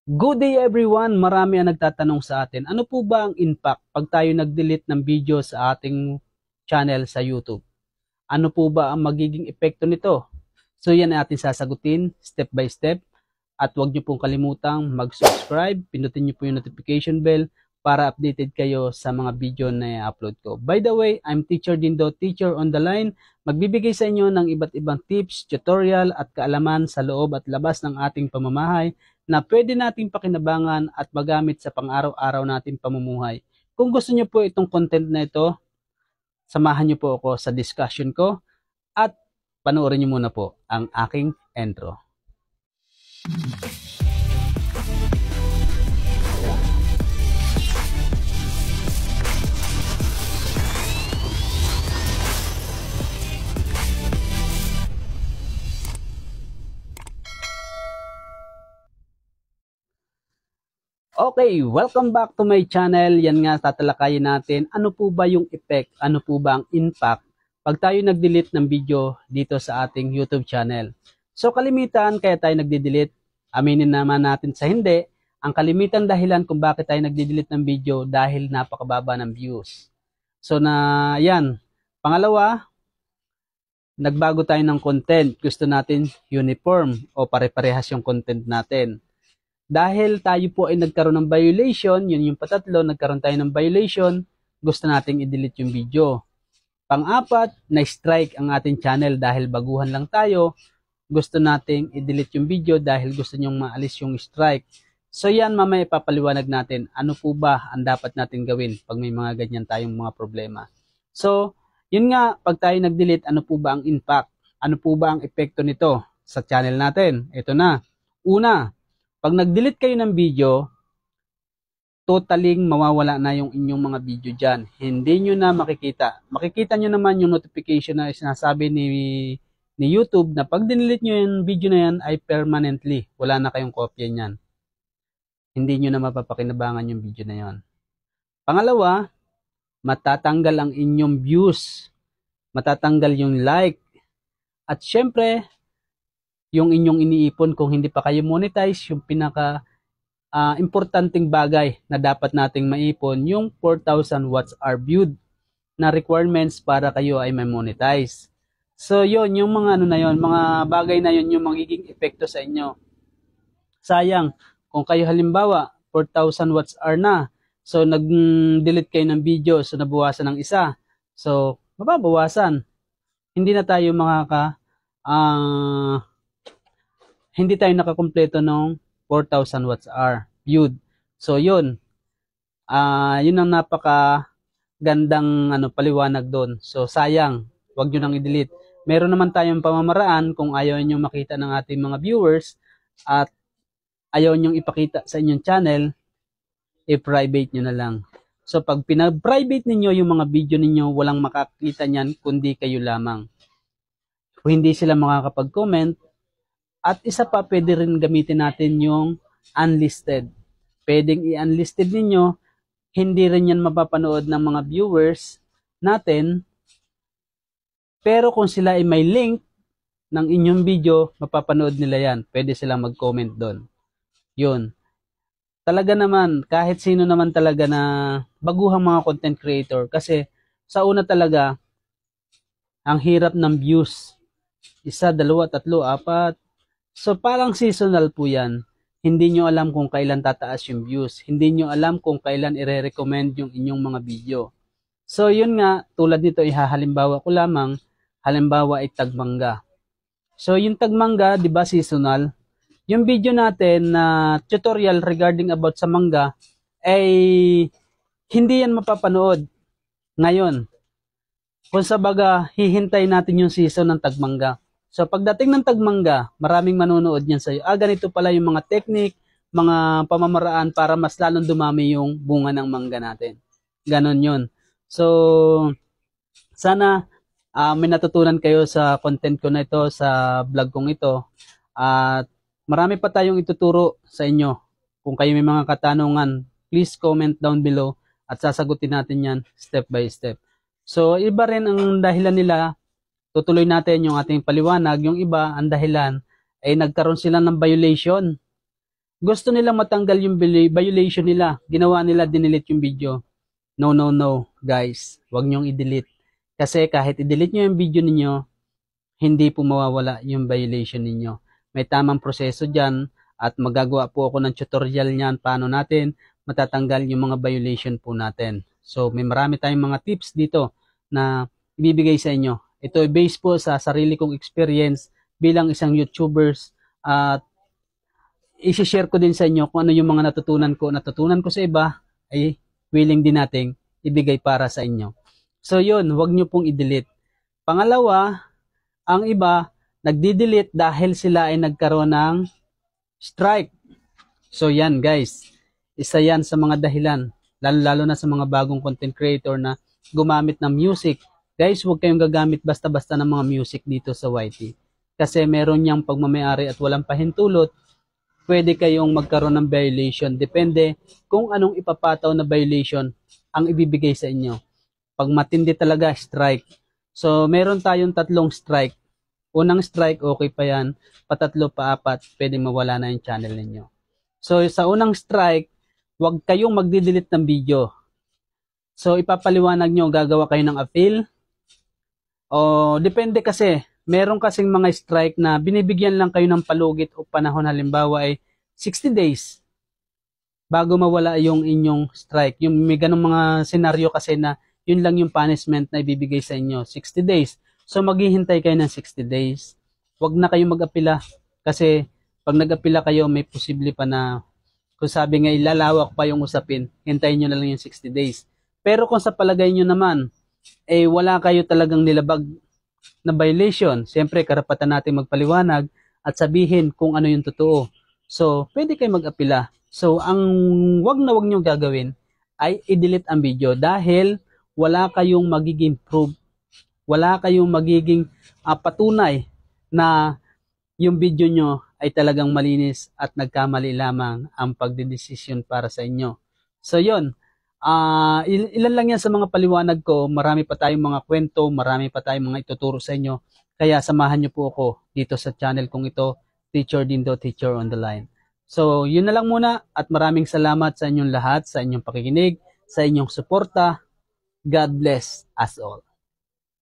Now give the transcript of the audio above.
Good day everyone! Marami ang nagtatanong sa atin, ano po ba ang impact pag tayo nag-delete ng video sa ating channel sa YouTube? Ano po ba ang magiging epekto nito? So yan ang ating sasagutin step by step. At huwag niyo pong kalimutang mag-subscribe, pindutin niyo po yung notification bell para updated kayo sa mga video na i-upload ko. By the way, I'm Teacher Dindo, Teacher on the Line. Magbibigay sa inyo ng iba't ibang tips, tutorial at kaalaman sa loob at labas ng ating pamamahay na pwede nating pakinabangan at magamit sa pang-araw-araw nating pamumuhay. Kung gusto niyo po itong content na ito, samahan niyo po ako sa discussion ko at panoorin niyo muna po ang aking intro. Okay, welcome back to my channel. Yan nga, tatalakayin natin ano po ba yung effect, ano po ba ang impact pag tayo nag-delete ng video dito sa ating YouTube channel. So kalimitan kaya tayo nagde-delete, aminin naman natin sa hindi, ang kalimitan dahilan kung bakit tayo nagde-delete ng video dahil napakababa ng views. So na yan. Pangalawa, nagbago tayo ng content. Gusto natin uniform o pare-parehas yung content natin. Dahil tayo po ay nagkaroon ng violation, yun yung patatlo, nagkaroon tayo ng violation, gusto nating i-delete yung video. Pang-apat, na-strike ang ating channel dahil baguhan lang tayo, gusto nating i-delete yung video dahil gusto nyong maalis yung strike. So yan, mamaya ipapaliwanag natin ano po ba ang dapat natin gawin pag may mga ganyan tayong mga problema. So, yun nga, pag tayo nag-delete, ano po ba ang impact? Ano po ba ang epekto nito sa channel natin? Ito na. Una, pag nag-delete kayo ng video, totaling mawawala na yung inyong mga video dyan. Hindi nyo na makikita. Makikita nyo naman yung notification na sinasabi ni YouTube na pag dinelete nyo yung video na yan ay permanently. Wala na kayong kopya niyan. Hindi nyo na mapapakinabangan yung video na yan. Pangalawa, matatanggal ang inyong views. Matatanggal yung like. At syempre, yung inyong iniipon kung hindi pa kayo monetize, yung pinaka importanteng bagay na dapat nating maipon, yung 4,000 watts are viewed na requirements para kayo ay ma-monetize. So yun, yung mga ano na yun, mga bagay na yun yung magiging epekto sa inyo. Sayang, kung kayo halimbawa 4,000 watts are na, so nag-delete kayo ng video, so nabawasan ng isa, so mababawasan. Hindi na tayo hindi tayo nakakompleto ng 4,000 watts hour viewed. So yun, yun ang napaka gandang paliwanag doon. So sayang, wag nyo nang i-delete. Meron naman tayong pamamaraan kung ayaw nyo makita ng ating mga viewers at ayaw nyo ipakita sa inyong channel, i-private nyo na lang. So pag pinag-private ninyo yung mga video ninyo, walang makakita niyan kundi kayo lamang. Kung hindi sila makakapag-comment. At isa pa, pwede rin gamitin natin yung unlisted. Pwedeng i-unlisted ninyo, hindi rin yan mapapanood ng mga viewers natin. Pero kung sila ay may link ng inyong video, mapapanood nila yan. Pwede silang mag-comment doon. Yun. Talaga naman, kahit sino naman talaga na baguhang mga content creator. Kasi sa una talaga, ang hirap ng views. 1, 2, 3, 4. So parang seasonal po yan. Hindi nyo alam kung kailan tataas yung views. Hindi nyo alam kung kailan i-recommend yung inyong mga video. So yun nga, tulad nito ihahalimbawa ko lamang, halimbawa ay tagmangga. So yung tagmangga, di ba seasonal? Yung video natin na tutorial regarding about sa mangga ay hindi yan mapapanood ngayon. Kung sa baga, hihintay natin yung season ng tagmangga. So pagdating ng tagmangga, maraming manonood niyan sa'yo. Ganito pala yung mga technique, mga pamamaraan para mas lalong dumami yung bunga ng mangga natin. Ganon yun. So sana may natutunan kayo sa content ko na ito, sa vlog kong ito. At marami pa tayong ituturo sa inyo. Kung kayo may mga katanungan, please comment down below at sasagutin natin yan step by step. So iba rin ang dahilan nila. Tutuloy natin yung ating paliwanag. Yung iba, ang dahilan ay nagkaroon sila ng violation. gusto nilang matanggal yung violation nila. Ginawa nila, dinilit yung video. No, no, no, guys. Huwag niyong i-delete. Kasi kahit i-delete nyo yung video ninyo, hindi po mawawala yung violation ninyo. May tamang proseso dyan at magagawa po ako ng tutorial niyan paano natin matatanggal yung mga violation po natin. So, may marami tayong mga tips dito na ibibigay sa inyo. Ito ay based po sa sarili kong experience bilang isang YouTubers at i-share ko din sa inyo kung ano yung mga natutunan ko. Natutunan ko sa iba ay willing din nating ibigay para sa inyo. So yun, huwag nyo pong i-delete. Pangalawa, ang iba nagdi-delete dahil sila ay nagkaroon ng strike. So yan guys, isa yan sa mga dahilan, lalo na sa mga bagong content creator na gumamit ng music. Guys, huwag kayong gagamit basta-basta ng mga music dito sa YT. Kasi meron niyang pagmamayari at walang pahintulot, pwede kayong magkaroon ng violation. Depende kung anong ipapataw na violation ang ibibigay sa inyo. Pag matindi talaga, strike. So, meron tayong 3 strike. Unang strike, okay pa yan. Patatlo, paapat, pwede mawala na yung channel ninyo. So, sa unang strike, huwag kayong magdi-delete ng video. So, ipapaliwanag nyo, gagawa kayo ng appeal. O, depende kasi. Meron kasing mga strike na binibigyan lang kayo ng palugit o panahon, halimbawa ay 60 days bago mawala yung inyong strike. Yung may ganong mga senaryo kasi na yun lang yung punishment na ibibigay sa inyo, 60 days. So maghihintay kayo ng 60 days. Huwag na kayo mag-apila kasi pag nag-apila kayo may posible pa na kung sabi nga ilalawak pa yung usapin, hintayin nyo na lang yung 60 days. Pero kung sa palagay nyo naman, wala kayo talagang nilabag na violation, siyempre karapatan natin magpaliwanag at sabihin kung ano yung totoo. So, pwede kayo mag-apila. So, ang wag nyo gagawin ay i-delete ang video dahil wala kayong magiging proof, wala kayong magiging patunay na yung video nyo ay talagang malinis at nagkamali lamang ang pagdedesisyon para sa inyo. So, yun. Ilan lang yan sa mga paliwanag ko. Marami pa tayong mga kwento, marami pa tayong mga ituturo sa inyo. Kaya samahan nyo po ako dito sa channel kong ito, Teacher Dindo, Teacher on the Line. So, yun na lang muna at maraming salamat sa inyong lahat, sa inyong pakikinig, sa inyong suporta. God bless us all.